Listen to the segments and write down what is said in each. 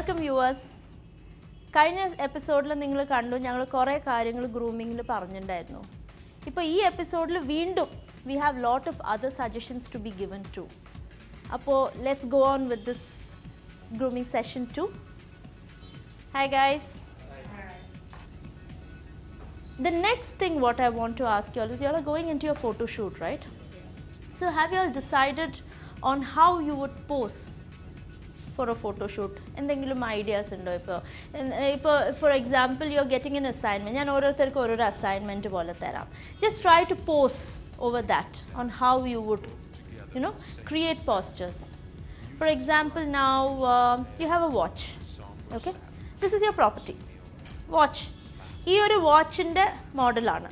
welcome viewers. കഴിഞ്ഞ എപ്പിസോഡിൽ നിങ്ങൾ കണ്ടു ഞങ്ങൾ കുറേ കാര്യങ്ങൾ ഗ്രൂമിങ്ങിൽ പറഞ്ഞിട്ടുണ്ടായിരുന്നു. ഇപ്പോൾ ഈ എപ്പിസോഡിൽ വീണ്ടും we have lot of other suggestions to be given too. അപ്പോൾ let's go on with this grooming session too. Hi guys. Hi. The next thing what I want to ask you all is you all are going into your photo shoot, right? So have you all decided on how you would pose for a photo shoot? എന്തെങ്കിലും ideas ഉണ്ടോ? ഇപ്പോൾ for example you are getting an assignment, ഞാൻ ഓരോരുത്തർക്കും ഓരോരോ assignment പോലെ തരാം. Just try to pose over that on how you would create postures. For example, now you have a watch. Okay, this is your property. Watch. ഈ ഒരു വാച്ചിൻ്റെ മോഡലാണ്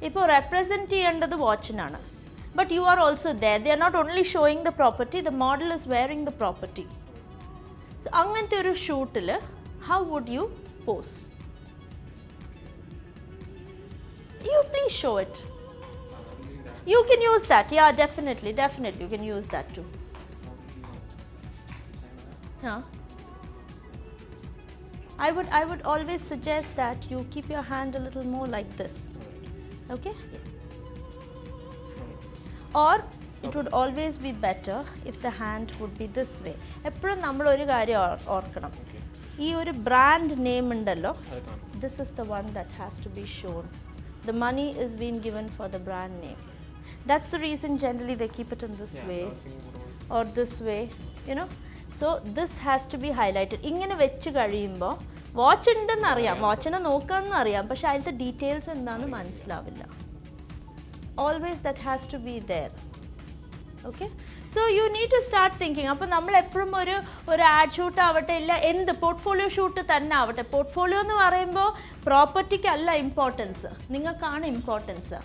ഇപ്പോൾ represent ചെയ്യേണ്ടത് വാച്ചിനാണ്. But you are also there. They are not only showing the property, the model is wearing the property. So, angante oru shoot il how would you pose? You please show it. You can use that. Yeah, definitely you can use that too. Yeah. I would always suggest that you keep your hand a little more like this. Okay? Or it would always be better if the hand would be this way. എപ്പോഴും നമ്മൾ ഒരു കാര്യം ഓർക്കണം, ഈ ഒരു brand name ഉണ്ടല്ലോ, this is the one that has to be shown. The money is being given for the brand name. That's the reason generally they keep it in this way or this way, you know. So this has to be highlighted. ഇങ്ങനെ വെച്ച് കഴിയുമ്പോൾ watch ഉണ്ടെന്ന് അറിയാം, വാച്ചിനെ നോക്കാമെന്ന് അറിയാം, പക്ഷെ അതിലത്തെ details എന്താണെന്ന് മനസ്സിലാവില്ല. Always that has to be there. Okay, so you need to start thinking. അപ്പോൾ നമ്മൾ എപ്പോഴും ഒരു ആഡ് ഷൂട്ട് ആവട്ടെ, ഇല്ല എന്ത് പോർട്ട്ഫോളിയോ ഷൂട്ട് തന്നെ ആവട്ടെ, പോർട്ട്ഫോളിയോ എന്ന് പറയുമ്പോൾ പ്രോപ്പർട്ടിക്കല്ല ഇമ്പോർട്ടൻസ്, നിങ്ങൾക്കാണ് ഇമ്പോർട്ടൻസ്.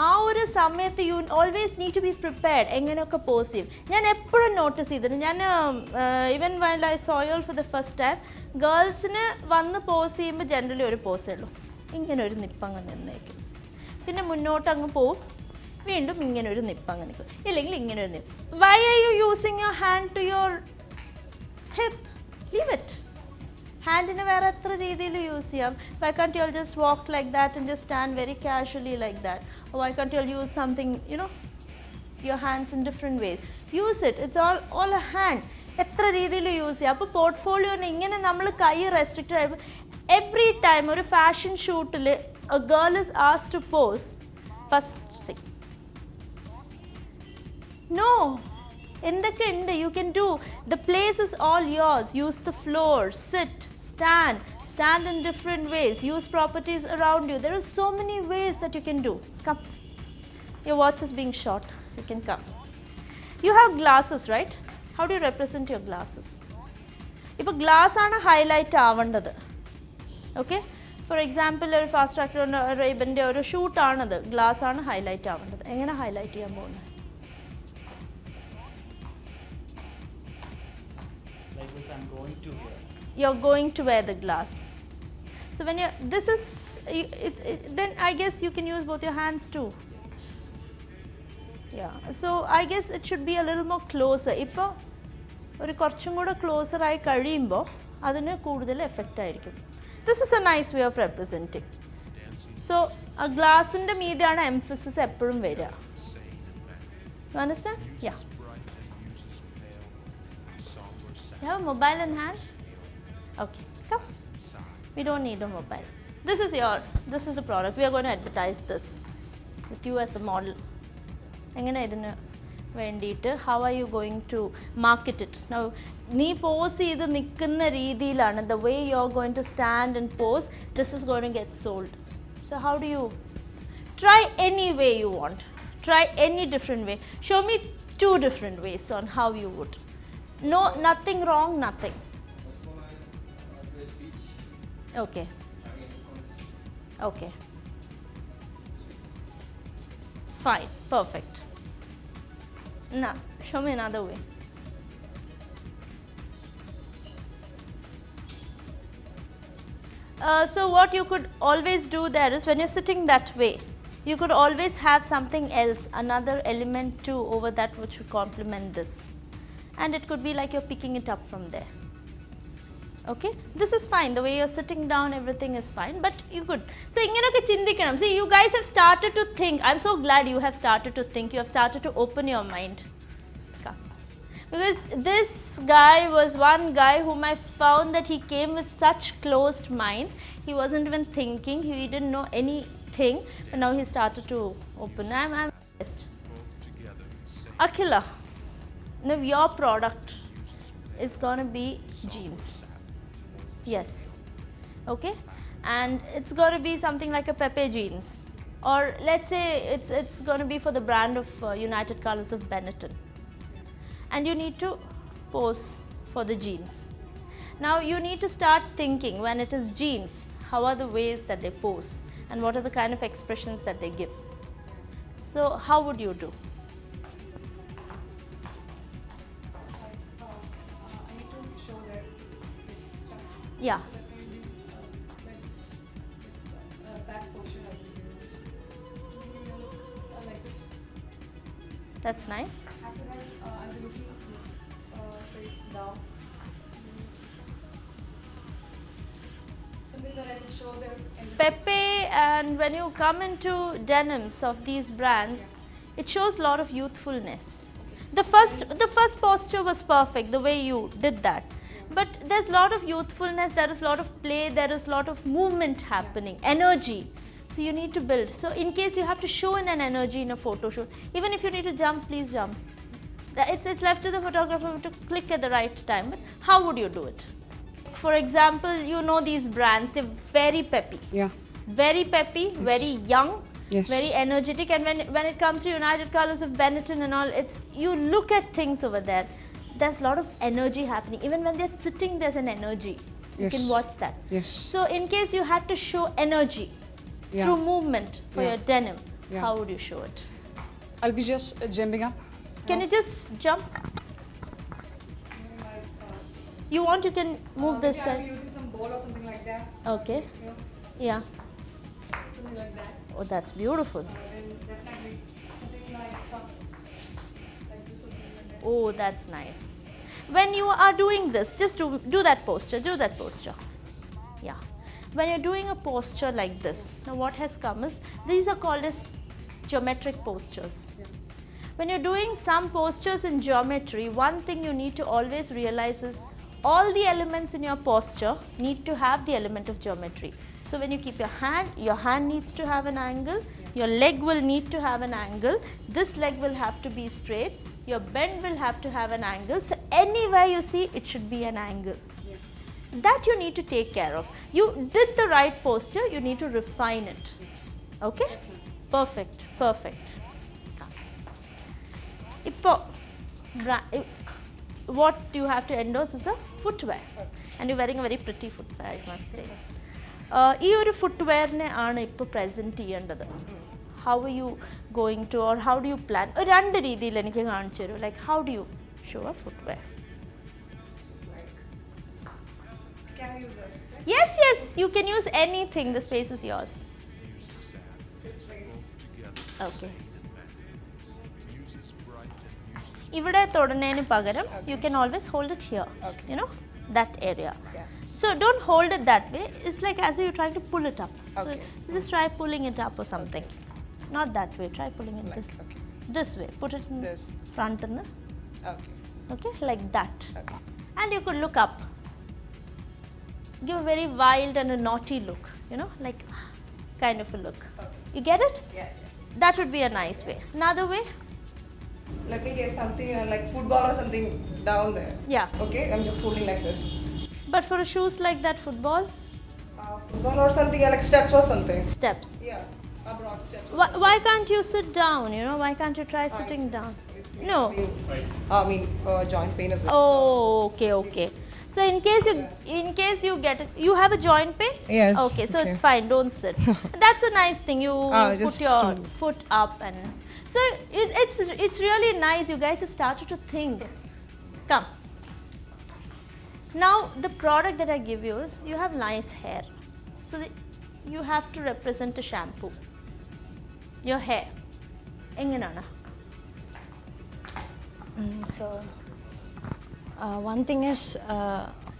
ആ ഒരു സമയത്ത് you always need to be prepared എങ്ങനെയൊക്കെ പോസ് ചെയ്യും. ഞാൻ എപ്പോഴും നോട്ടീസ് ചെയ്തിട്ടുണ്ട്, ഞാൻ even while I saw you for the first time, ഗേൾസിന് വന്ന് പോസ് ചെയ്യുമ്പോൾ ജനറലി ഒരു പോസേ ഉള്ളൂ, ഇങ്ങനെ ഒരു നിപ്പങ്ങ് നിന്നേക്കും, പിന്നെ മുന്നോട്ട് അങ്ങ് പോവും, വീണ്ടും ഇങ്ങനെ ഒരു നിപ്പങ്ങ് നിൽക്കും, ഇല്ലെങ്കിൽ ഇങ്ങനെ ഒരു നിപ്പ്. Why are you using your hand to your hip? Leave it. ഹാൻഡിനെ വേറെ എത്ര രീതിയിൽ യൂസ് ചെയ്യാം. Why can't you all just walk like that and just stand very casually like that? Or why can't you all use something, you know, your hands in different ways? Use it. It's all a hand. എത്ര രീതിയിൽ use ചെയ്യാം. അപ്പോൾ പോർട്ട്ഫോളിയോനെ ഇങ്ങനെ നമ്മൾ കൈ restricted ആയി every time ഒരു fashion ഷൂട്ടിൽ a girl is asked to pose, first thing, no, എന്തൊക്കെ ഉണ്ട്, you can do, the place is all yours. Use the floor, sit, stand in different ways, use properties around you. There are so many ways that you can do. Come, your watch is being shot, you can come. You have glasses, right? How do you represent your glasses? ഇപ്പോൾ glass ആണ് highlight ആവേണ്ടത്. Okay, for example ഒരു fast tracker റേബൻ്റെ ഒരു ഷൂട്ടാണത്, glass ആണ് highlight ആവേണ്ടത്. എങ്ങനെ highlight ചെയ്യാൻ പോകുന്നത്? You're going to wear the glass. So when this is, then I guess you can use both your hands too. Yeah. So I guess it should be a little more closer. ഇപ്പോൾ ഒരു കുറച്ചും കൂടെ closer ആയി കഴിയുമ്പോൾ അതിന് കൂടുതൽ effect ആയിരിക്കും. This is a nice way of representing. So ആ ഗ്ലാസിൻ്റെ മീതെയാണ് എംഫസിസ് എപ്പോഴും വരിക. You understand? Yeah. You have a mobile in hand? Okay, come. We don't need a mobile. This is the product. We are going to advertise this with you as a model. എങ്ങനെ ഇതിന് വേണ്ടിയിട്ട് how are you going to market it? Now നീ pose ചെയ്ത് നിൽക്കുന്ന രീതിയിലാണ്, the way you are going to stand and pose, this is going to get sold. So how do you try any way you want? Try any different way. Show me 2 different ways on how you would. No, nothing wrong, nothing. Okay. Okay. Fine. Perfect. Now, show me another way. So what you could always do there is when you're sitting that way, you could always have something else, another element too over that which would complement this. And it could be like you're picking it up from there. Okay, this is fine. The way you're sitting down, everything is fine, but you could. So, see, you guys have started to think. I'm so glad you have started to think. You have started to open your mind. Because this guy was one guy whom I found that he came with such closed mind. He wasn't even thinking. He didn't know anything. But now he started to open. I'm impressed. Akhila, now your product is gonna be jeans. Yes, okay, and it's going to be something like a Pepe jeans, or let's say it's going to be for the brand of United Colors of Benetton, and you need to pose for the jeans. Now you need to start thinking, when it is jeans, how are the ways that they pose and what are the kind of expressions that they give. So how would you do? Yeah. That's nice. Pepe, and when you come into denims of these brands, it shows a lot of youthfulness. The first posture was perfect, the way you did that. But there's a lot of youthfulness, there is a lot of play, there is a lot of movement happening, energy. So you need to build. So in case you have to show in an energy in a photo shoot, even if you need to jump, please jump. It's left to the photographer to click at the right time. But how would you do it? For example, you know these brands, they're very peppy. Yeah. Very peppy, yes. Very young, yes. Very energetic. And when it comes to United Colors of Benetton and all, you look at things over there. There's a lot of energy happening. Even when they're sitting, there's an energy. Yes. You can watch that. Yes. So in case you had to show energy through movement for your denim, how would you show it? I'll be just jumping up. Can you just jump? You want, you can move this side. I'm using some ball or something like that. Okay. Yeah. Something like that. Oh, that's beautiful. And definitely something like this or something like that. Oh, that's nice. When you are doing this, just do that posture, do that posture. Yeah. When you're doing a posture like this, now what has come is, these are called as geometric postures. Yeah. When you're doing some postures in geometry, one thing you need to always realize is, all the elements in your posture need to have the element of geometry. So when you keep your hand needs to have an angle, your leg will need to have an angle, this leg will have to be straight, your bend will have to have an angle. So anywhere you see, it should be an angle. Yeah. That you need to take care of. You did the right posture, you need to refine it. Okay? Perfect, perfect. What you have to endorse is a footwear. Okay. And you're wearing a very pretty footwear, I must say. This footwear is present. How are you going to, or how do you plan? Like, how do you show a footwear? Can I use this? Yes, yes, you can use anything. The space is yours. Okay. You can always hold it here, you know, that area. Yeah. So don't hold it that way. It's like as if you're trying to pull it up. Okay. So just try pulling it up or something. Not that way. Try pulling it this way. Put it in this front and okay, like that. Okay. And you could look up. Give a very wild and a naughty look. You know, like kind of a look. Okay. You get it? Yes. Yes. That would be a nice way. Another way. Let me get something like football or something down there. Yeah. Okay, I'm just holding like this. But for a shoes like that, football? Football or something, like steps or something. Steps. Yeah, broad steps. Why can't you sit down? You know, why can't you try sitting down? No. Joint pain is. Oh, okay, okay. So in case you get it, you have a joint pain? Yes. Okay, so it's fine. Don't sit. That's a nice thing. You put your foot up and. So it's really nice. You guys have started to think. Come. Now the product that I give you is, you have nice hair. So you have to represent a shampoo. Your hair. So one thing is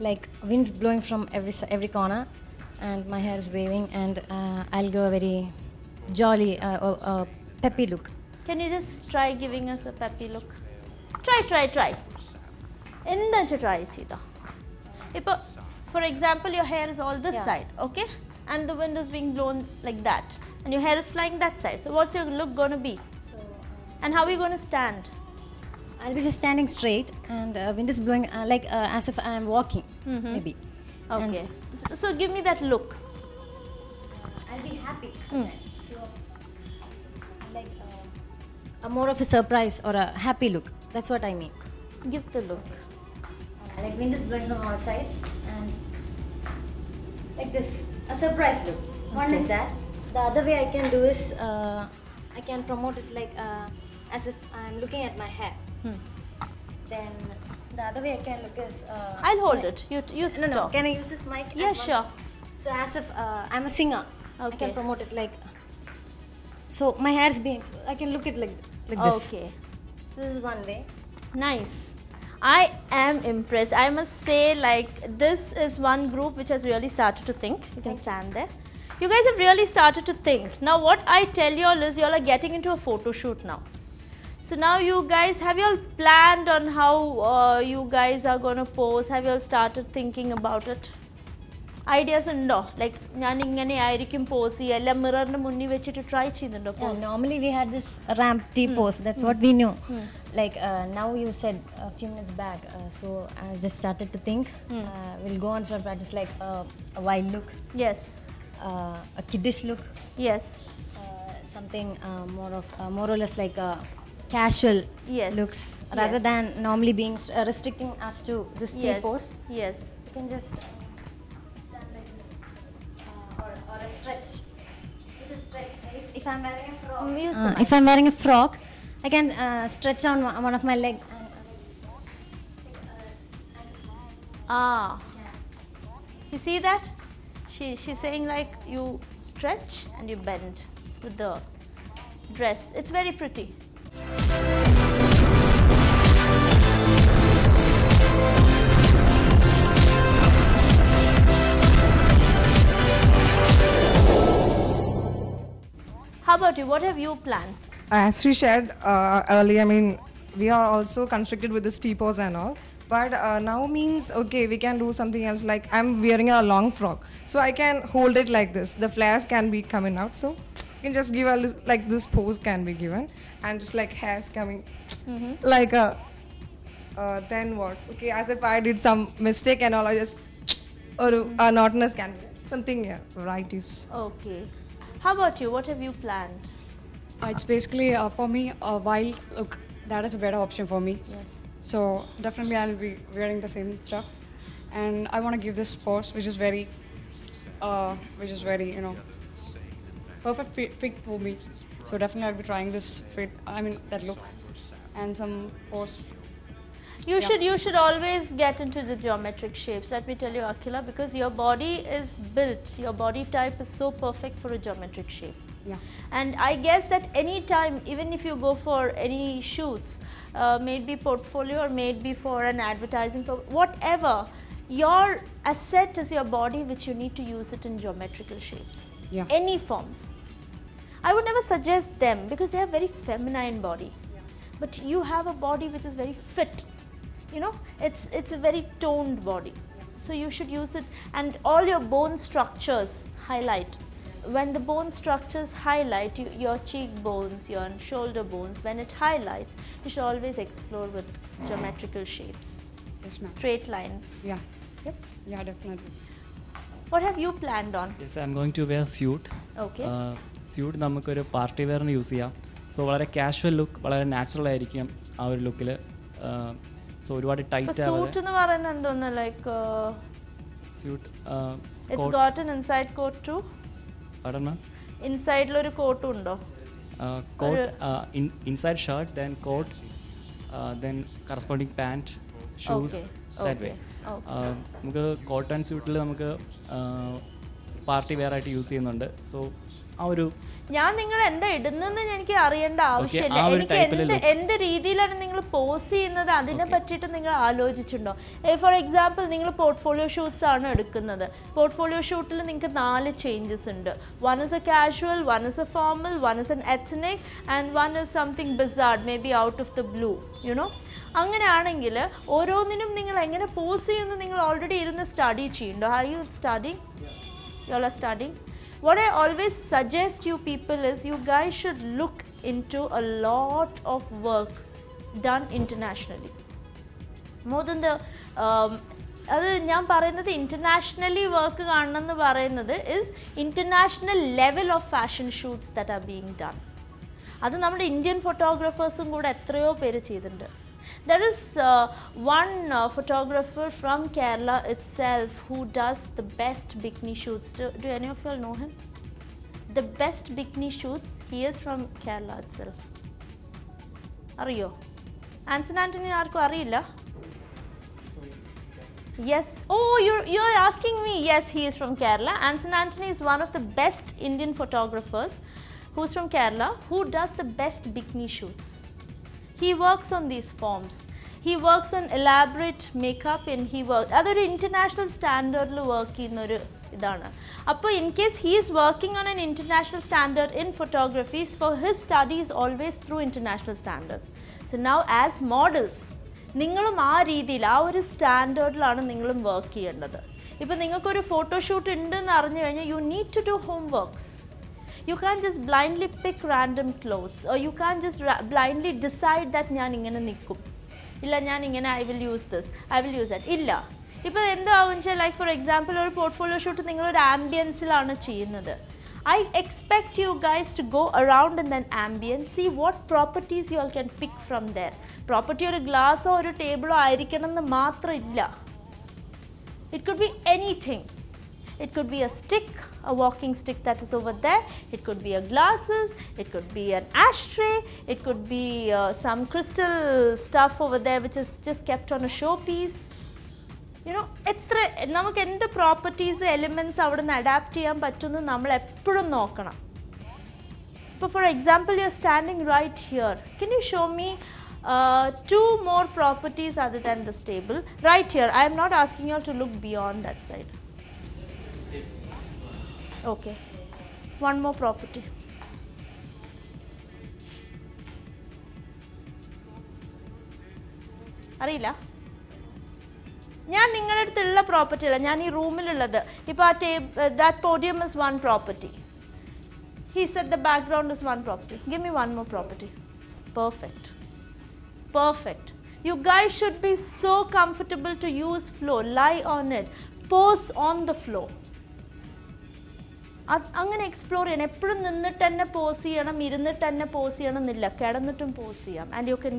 like wind blowing from every corner, and my hair is waving, and I'll go a very jolly, peppy look. Can you just try giving us a peppy look? Try. എന്താ try ചെയ്താ ഇപ്പോൾ for example your hair is all this side, okay, and the wind is being blown like that and your hair is flying that side, so what's your look going to be? And how are you going to stand? I'll be just standing straight, and wind is blowing like as if I am walking, maybe. Okay, so give me that look. I'll be happy. So, like a more of a surprise or a happy look. That's what I mean. Give the look. Like wind is blowing from outside, and like this, a surprise look. One is that. The other way I can do is I can promote it like as if I'm looking at my hair. Then the other way I can look is I'll hold it. You stop. No. Can I use this mic? Yeah, sure. So as if I'm a singer, I can promote it like. So my hair is being. I can look it like this. Okay. So this is one way. Nice. I am impressed. I must say, like, this is one group which has really started to think. You can stand there. You guys have really started to think. Now, what I tell you all is you all are getting into a photo shoot now. So now you guys, have you all planned on how you guys are going to pose? Have you all started thinking about it? Ideas undo, like ഞാൻ ഇങ്ങനെ ആയിരിക്കും pose ചെയ്യുക എല്ലാം മിററിന് മുന്നിൽ വെച്ചിട്ട് try ചെയ്യുന്നുണ്ടോ pose? Normally we had this ramp T pose. That's what we knew. Like now you said a few minutes back, so I just started to think. We'll go on for practice like a wild look. Yes. A kiddish look. Yes. Something more or less like casual looks, rather than normally being restricting us to this T pose. Yes. You can just. Or a stretch. If I'm wearing a frock, if I'm wearing a frock, I can stretch on one of my legs. You see that? She's saying like you stretch and you bend with the dress. It's very pretty. How about you? What have you planned? As we shared earlier, I mean, we are also constricted with this T-pose and all. But now means, okay, we can do something else. Like I'm wearing a long frock, so I can hold it like this. The flares can be coming out, so you can just give a like this pose can be given, and just like hairs coming, like a. Then what? Okay, as if I did some mistake and all, I just or a knotness can be something. Yeah, varieties. Okay. How about you? What have you planned? It's basically for me a wild look. That is a better option for me. Yes. So definitely I'll be wearing the same stuff, and I want to give this pose, which is very, you know, perfect fit for me. So definitely I'll be trying this fit. I mean that look, and some pose. You should always get into the geometric shapes. Let me tell you, Akhila, because your body is built, your body type is so perfect for a geometric shape. Yeah. And I guess that any time, even if you go for any shoots, maybe portfolio or maybe for an advertising, whatever, your asset is your body, which you need to use it in geometrical shapes. Yeah. Any forms. I would never suggest them because they have very feminine body. Yeah. But you have a body which is very fit. You know, it's a very toned body. So you should use it, and all your bone structures highlight. When the bone structures highlight, your cheekbones, your shoulder bones, when it highlights, you should always explore with geometrical shapes. Yes, ma'am. Straight lines. Yeah. Yep. Yeah, definitely. What have you planned on? Yes, I'm going to wear suit. Okay. Suit നമുക്കൊരു party വെയറിന് use ചെയ്യാം. So വളരെ casual look, വളരെ natural ആയിരിക്കും ആ ഒരു ലുക്കിൽ. So ഒരുപാട് tight ആവാതെ. സൂട്ട് എന്ന് പറയുന്നത് എന്തോന്ന് like suit it's got an inside coat too? പടന്ന ഇൻസൈഡിൽ ഒരു കോട്ടും ഉണ്ടോ? Coat inside shirt, then coat, then corresponding pant, shoes, that way. നമുക്ക് കോട്ടൺ സ്യൂട്ടിൽ നമുക്ക് പാർട്ടി വെയർ ആയിട്ട് യൂസ് ചെയ്യുന്നുണ്ട്. സോ ആ ഒരു ഞാൻ നിങ്ങൾ എന്താ ഇടുന്നെന്ന് എനിക്ക് അറിയേണ്ട ആവശ്യമില്ല. ആ ഒരു എനിക്ക് എന്ത് രീതിയിലാണ് നിങ്ങൾ പോസ് ചെയ്യുന്നത് അതിനെ പറ്റിയിട്ട് നിങ്ങൾ ആലോചിച്ചിട്ടുണ്ടോ? ഫോർ എക്സാമ്പിൾ നിങ്ങൾ പോർട്ട്ഫോളിയോ ഷൂട്ട്സ് ആണ് എടുക്കുന്നത്. പോർട്ട്ഫോളിയോ ഷൂട്ടിൽ നിങ്ങൾക്ക് 4 ചേഞ്ചസ് ഉണ്ട്. One is a casual, one is a formal, one is an ethnic and one is something bizarre, maybe out of the blue, you know. അങ്ങനെയാണെങ്കിൽ ഓരോന്നിനും നിങ്ങൾ എങ്ങനെ പോസ് ചെയ്യുമെന്ന് നിങ്ങൾ ഓൾറെഡി ഇരുന്ന് സ്റ്റഡി ചെയ്യുന്നുണ്ടോ? Are you studying? You are studying? What I always suggest you people is you guys should look into a lot of work done internationally. More than the അത് ഞാൻ പറയുന്നത് ഇന്റർനാഷണലി വർക്ക് കാണണം എന്ന് പറയുന്നത് is international level of fashion shoots that are being done. അത് നമ്മുടെ Indian ഫോട്ടോഗ്രാഫേഴ്സും കൂടെ എത്രയോ പേര് ചെയ്തിട്ടുണ്ട്. There is one photographer from Kerala itself who does the best bikini shoots. Do any of you all know him? The best bikini shoots, he is from Kerala itself. Ariyo? Anson Anthony aarku ariyilla? Yes. Oh, you're asking me. Yes, he is from Kerala. Anson Anthony is one of the best Indian photographers who's from Kerala who does the best bikini shoots. He works on these forms. He works on elaborate makeup and he works. അതൊരു international സ്റ്റാൻഡേർഡിൽ work ചെയ്യുന്നൊരു ഇതാണ്. അപ്പോൾ in case he is working on N international standard in photographies for his studies always through international standards. So now as models നിങ്ങളും ആ രീതിയിൽ ആ ഒരു സ്റ്റാൻഡേർഡിലാണ് നിങ്ങളും വർക്ക് ചെയ്യേണ്ടത്. ഇപ്പോൾ നിങ്ങൾക്കൊരു ഫോട്ടോഷൂട്ട് ഉണ്ടെന്ന് അറിഞ്ഞു കഴിഞ്ഞാൽ you need to do home works. You can't just blindly pick random clothes or you can't just blindly decide that ഞാൻ ഇങ്ങനെ നിൽക്കും, ഇല്ല ഞാൻ ഇങ്ങനെ I will use this, I will use that. ഇല്ല. ഇപ്പോൾ എന്തോ ആവുമെന്ന് വെച്ചാൽ ലൈക്ക് ഫോർ എക്സാമ്പിൾ ഒരു പോർട്ട്ഫോളിയോ ഷൂട്ട് നിങ്ങളൊരു ആംബിയൻസിലാണ് ചെയ്യുന്നത്. I expect you guys to go around in that ambience, see what properties you all can pick from there. Property ഒരു ഗ്ലാസോ ഒരു ടേബിളോ ആയിരിക്കണം എന്ന് മാത്രം ഇല്ല. It could be anything. It could be a stick, a walking stick that is over there. It could be a glasses. It could be an ashtray. It could be some crystal stuff over there which is just kept on a showpiece. You know, നമുക്ക് എന്ത് properties elements അവിടെ നിന്ന് adapt ചെയ്യാൻ പറ്റുമെന്ന് നമ്മൾ എപ്പോഴും നോക്കണം. ഇപ്പോൾ for example you are standing right here. Can you show me 2 more properties other than this table? Right here. I am not asking you to look beyond that side. Okay, one more property. അറിയില്ല, ഞാൻ നിങ്ങളുടെ അടുത്തുള്ള property അല്ല, ഞാൻ ഈ റൂമിലുള്ളത്. ഇപ്പോൾ ആ that podium is one property. He said the background is one property. Give me one more property. Perfect. Perfect. You guys should be so comfortable to use floor. Lie on it. Pose on the floor. അങ്ങനെ explore ചെയ്യണം. എപ്പോഴും നിന്നിട്ട് തന്നെ pose ചെയ്യണം, ഇരുന്നിട്ട് തന്നെ pose ചെയ്യണം എന്നില്ല, കിടന്നിട്ടും പോസ് ചെയ്യാം. And you can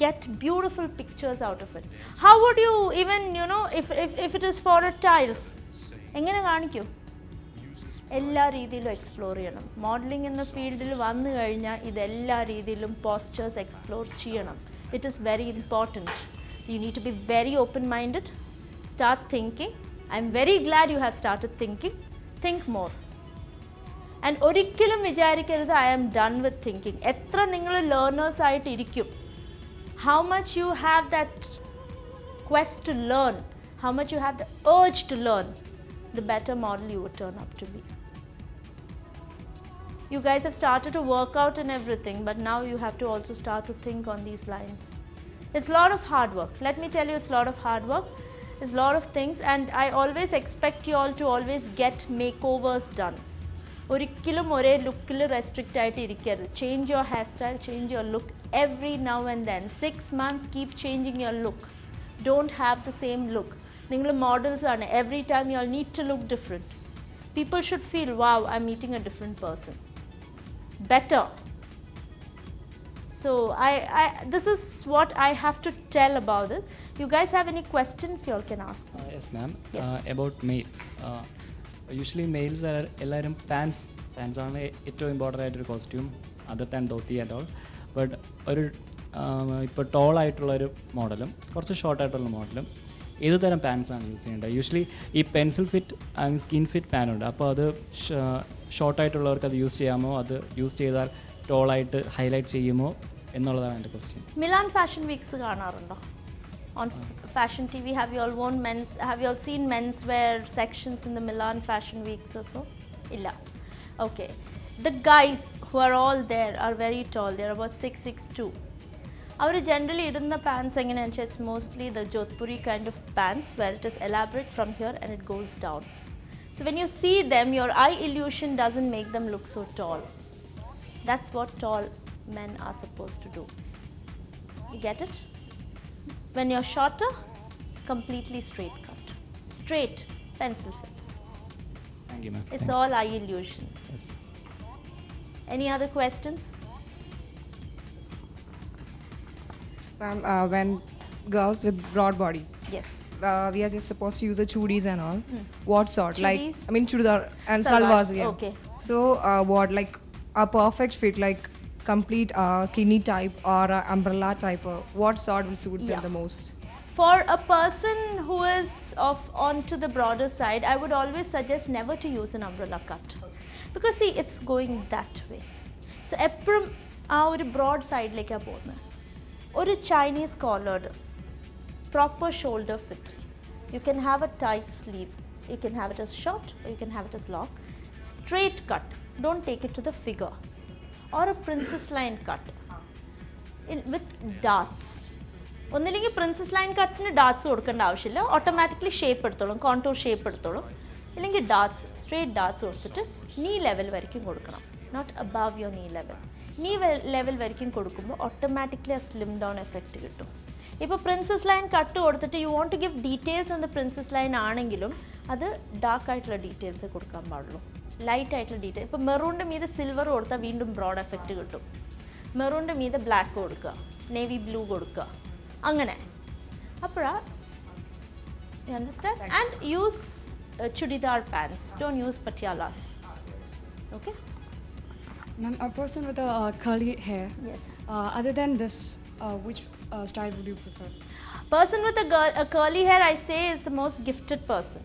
get beautiful pictures out of it. How would you even if it is for a tiles എങ്ങനെ കാണിക്കും? എല്ലാ രീതിയിലും എക്സ്പ്ലോർ ചെയ്യണം. മോഡലിംഗ് എന്ന ഫീൽഡിൽ വന്നു കഴിഞ്ഞാൽ ഇതെല്ലാ രീതിയിലും പോസ്ചേഴ്സ് എക്സ്പ്ലോർ ചെയ്യണം. It is very important. You need to be very open minded. Start thinking. I M very glad you have started thinking. Think more. And ഒരിക്കലും വിചാരിക്കരുത് I am done with thinking. എത്ര നിങ്ങൾ learners ആയിട്ട് ഇരിക്കും, how much you have that quest to learn, how much you have the urge to learn, the better model you would turn up to be. You guys have started to work out and everything, but now you have to also start to think on these lines. It's a lot of hard work. Let me tell you, it's a lot of hard work. It's a lot of things, and I always expect you all to always get makeovers done. ഒരിക്കലും ഒരേ ലുക്കിൽ restrict ആയിട്ട് ഇരിക്കരുത്. Change your hair style, change your look every now and then. 6 months keep changing your look. Don't have the same look. നിങ്ങൾ models ആണ്. Every time you all need to look different. People should feel wow I'm meeting a different person. Better. So this is what I have to tell about this. You guys have any questions you all can ask me? Yes ma'am. Yes. About male. Usually males are എല്ലാവരും pants ആണ് ഏറ്റവും important ആയിട്ടൊരു costume other than dhoti and all. But ഒരു ഇപ്പോൾ toll ആയിട്ടുള്ളൊരു മോഡലും കുറച്ച് short ആയിട്ടുള്ള മോഡലും ഏത് തരം പാൻസാണ് യൂസ് ചെയ്യേണ്ടത്? യൂഷ്വലി ഈ പെൻസിൽ ഫിറ്റ് സ്കിൻ ഫിറ്റ് പാനുണ്ട്, അപ്പോൾ അത് ഷോർട്ടായിട്ടുള്ളവർക്ക് അത് യൂസ് ചെയ്യാമോ, അത് യൂസ് ചെയ്താൽ ടോളായിട്ട് ഹൈലൈറ്റ് ചെയ്യുമോ എന്നുള്ളതാണ് എൻ്റെ ക്വസ്റ്റ്യൻ. മിലാൻ ഫാഷൻ വീക്സ് കാണാറുണ്ടോ? On fashion TV, have you all seen menswear sections in the Milan fashion weeks or so? Illa. Okay. The guys who are all there are very tall. They are about 6'2". Our generally idunna pants engane, it's mostly the Jodhpuri kind of pants where it is elaborate from here and it goes down. So when you see them, your eye illusion doesn't make them look so tall. That's what tall men are supposed to do. You get it? When you're shorter, completely straight cut. Straight pencil fits. Thank you, ma'am. It's all eye illusion. Yes. Any other questions? Ma'am, when girls with broad body, Yes. we are just supposed to use the chudis and all. What sort? Chudis? Like, I mean, chudidar and Salwars, salwars. Yeah. okay. So, what, like a perfect fit, like complete skinny type or umbrella type? What sort will suit them the most? For a person who is onto the broader side, I would always suggest never to use an umbrella cut. Because see, it's going that way. So, epprum a broad side like a or a Chinese collared, proper shoulder fit. You can have a tight sleeve. You can have it as short or you can have it as long. Straight cut. Don't take it to the figure. Or a princess line cut with darts. ഒന്നില്ലെങ്കിൽ princess line കട്ട്സിന് darts കൊടുക്കേണ്ട ആവശ്യമില്ല, automatically shape എടുത്തോളും, contour shape എടുത്തോളും. ഇല്ലെങ്കിൽ darts, straight darts കൊടുത്തിട്ട് knee level വരയ്ക്കും കൊടുക്കണം, not above your knee level. Knee level വരയ്ക്കും കൊടുക്കുമ്പോൾ ഓട്ടോമാറ്റിക്കലി ആ സ്ലിം ഡൗൺ എഫക്റ്റ് കിട്ടും. ഇപ്പോൾ പ്രിൻസസ് ലൈൻ കട്ട് കൊടുത്തിട്ട് you want to give details on the princess line ആണെങ്കിലും അത് ഡാർക്ക് ആയിട്ടുള്ള ഡീറ്റെയിൽസ് കൊടുക്കാൻ പാടുള്ളൂ, ലൈറ്റ് ആയിട്ടുള്ള ഡീറ്റെയിൽ. ഇപ്പോൾ മെറൂണിൻ്റെ മീതെ സിൽവർ കൊടുത്താൽ വീണ്ടും ബ്രോഡ് എഫക്റ്റ് കിട്ടും. മെറൂണിൻ്റെ മീതെ ബ്ലാക്ക് കൊടുക്കുക, നേവി ബ്ലൂ കൊടുക്കുക, അങ്ങനെ. അപ്പോഴാ you understand? And use chudidar pants, don't use patialas. Okay? Ma'am, a person with a curly hair, Yes. other than this, which style would you prefer? Person with a curly hair, I say, is the most gifted person.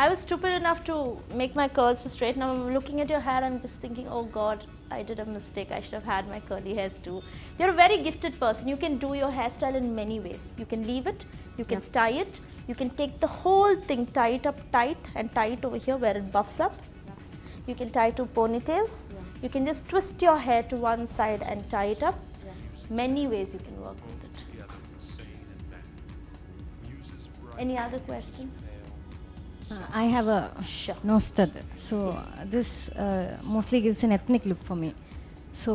I was stupid enough to make my curls so straight. Now I'm looking at your hair, I'm just thinking, oh God, I did a mistake. I should have had my curly hairs too. You're a very gifted person. You can do your hairstyle in many ways. You can leave it, you can tie it, you can take the whole thing, tie it up tight and tie it over here where it buffs up. You can tie two ponytails. You can just twist your hair to one side and tie it up. Many ways you can work with it. Any other questions? I have a Sure. nose stud. So this mostly gives an ethnic look for me. So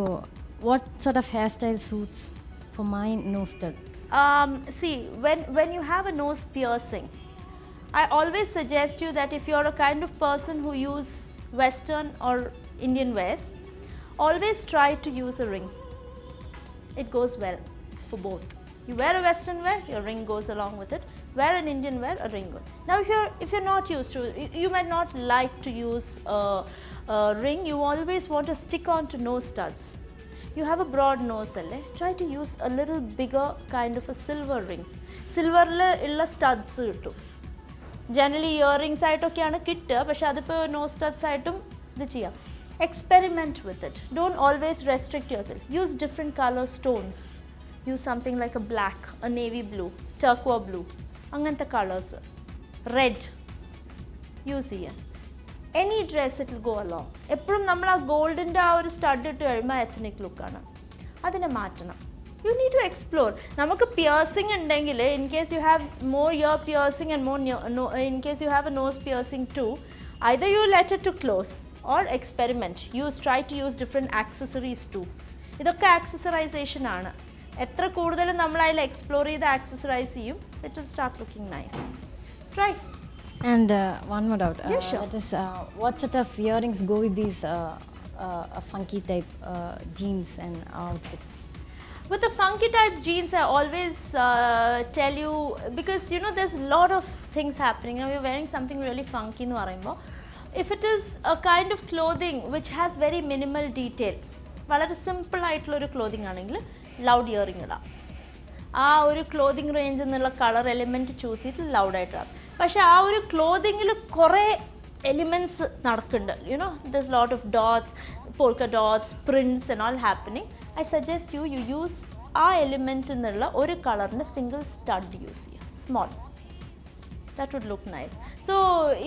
what sort of hairstyle suits for my nose stud? See, when you have a nose piercing, I always suggest you that if you're a kind of person who use Western or Indian wears, always try to use a ring. It goes well for both. You wear a Western wear, your ring goes along with it. Wear an Indian wear, a ring goes. Now if you're not used to it, you might not like to use a ring, you always want to stick on to nose studs. You have a broad nose, try to use a little bigger kind of a silver ring. Silver illa studs kittu. Generally earrings ആയിട്ടൊക്കെയാണ് കിട്ടുക, പക്ഷെ അതിപ്പോൾ nose studs ആയിട്ടും ഇത് ചെയ്യാം. Experiment with it. Don't always restrict yourself. Use different color stones. Use something like a black, a navy blue, turquoise blue. അങ്ങനത്തെ colours, red use ചെയ്യാം. Any dress it will go along. എപ്പോഴും നമ്മൾ ആ ഗോൾഡിൻ്റെ ആ ഒരു സ്റ്റഡ് ഇട്ട് കഴിയുമ്പോൾ എത്നിക് ലുക്കാണ്, അതിനെ മാറ്റണം. You need to explore. നമുക്ക് പിയേഴ്സിംഗ് ഉണ്ടെങ്കിൽ, in case you have more ear piercing and more in case you have a nose piercing too, either you let it to close or experiment. Try to use different accessories too. ഇതൊക്കെ accessorization ആണ്. എത്ര കൂടുതൽ നമ്മൾ അതിൽ explore ചെയ്ത് accessorise ചെയ്യും, it will start looking nice. Try. And one more doubt. Yeah, sure. That is, what sort of earrings go with these funky type jeans and outfits? With the funky type jeans, I always tell you, because you know there's a lot of things happening. Now you're wearing something really funky nu parayumbo, if it is a kind of clothing which has very minimal detail, വളരെ simple ആയിട്ടുള്ള ഒരു clothing ആണെങ്കിൽ loud earring ഇടാം. ആ ഒരു clothing റേഞ്ചിൽ നിന്നുള്ള colour element choose ചെയ്തിട്ട് ലൗഡായിട്ടാണ്. പക്ഷേ ആ ഒരു ക്ലോത്തിങ്ങിൽ കുറേ എലിമെൻറ്റ്സ് നടക്കുന്നുണ്ട്. You know this lot of dots, polka dots, prints and all happening. I suggest you use ആ എലിമെൻറ്റ് എന്നുള്ള ഒരു കളറിൻ്റെ സിംഗിൾ സ്റ്റഡ് യൂസ് ചെയ്യുക, small. That would look nice. So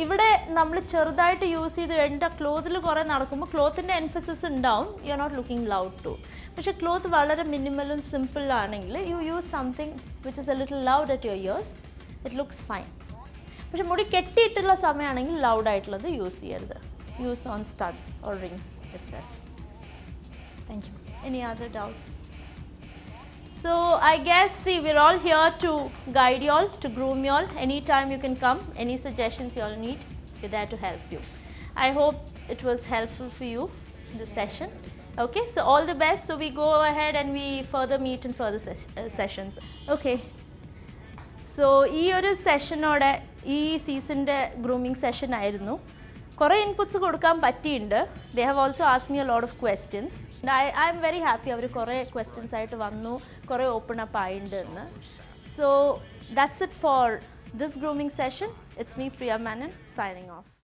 ഇവിടെ നമ്മൾ ചെറുതായിട്ട് യൂസ് ചെയ്ത് എൻ്റെ ക്ലോത്തിൽ കുറേ നടക്കുമ്പോൾ ക്ലോത്തിൻ്റെ എൻഫസിസ് ഉണ്ടാവും, you are not looking loud too. പക്ഷേ ക്ലോത്ത് വളരെ മിനിമലും സിമ്പിളാണെങ്കിൽ you use something which is a little loud at your ears, it looks fine. പക്ഷെ മുടി കെട്ടിയിട്ടുള്ള സമയമാണെങ്കിൽ ലൗഡായിട്ടുള്ളത് യൂസ് ചെയ്യരുത്. Use on studs or rings etcetera. Thank you. Any other doubts? So I guess, see, we're all here to guide you all, to groom you all. Anytime you can come, any suggestions you all need, we're there to help you. I hope it was helpful for you, this session. Okay, so all the best. So we go ahead and we further meet in further sessions. Okay, so ഈ ഒരു സെഷനോടെ ഈ സീസണിൻ്റെ grooming session ആയിരുന്നു. കുറേ inputs കൊടുക്കാൻ പറ്റിയിട്ടുണ്ട്. They have also ask me a lot of questions. I M very happy. അവർ കുറേ questions ആയിട്ട് വന്നു, കുറേ ഓപ്പൺ അപ്പ് ആയിട്ടുണ്ട് എന്ന്. So that's it for this grooming session. It's me, Priya Menon, signing off.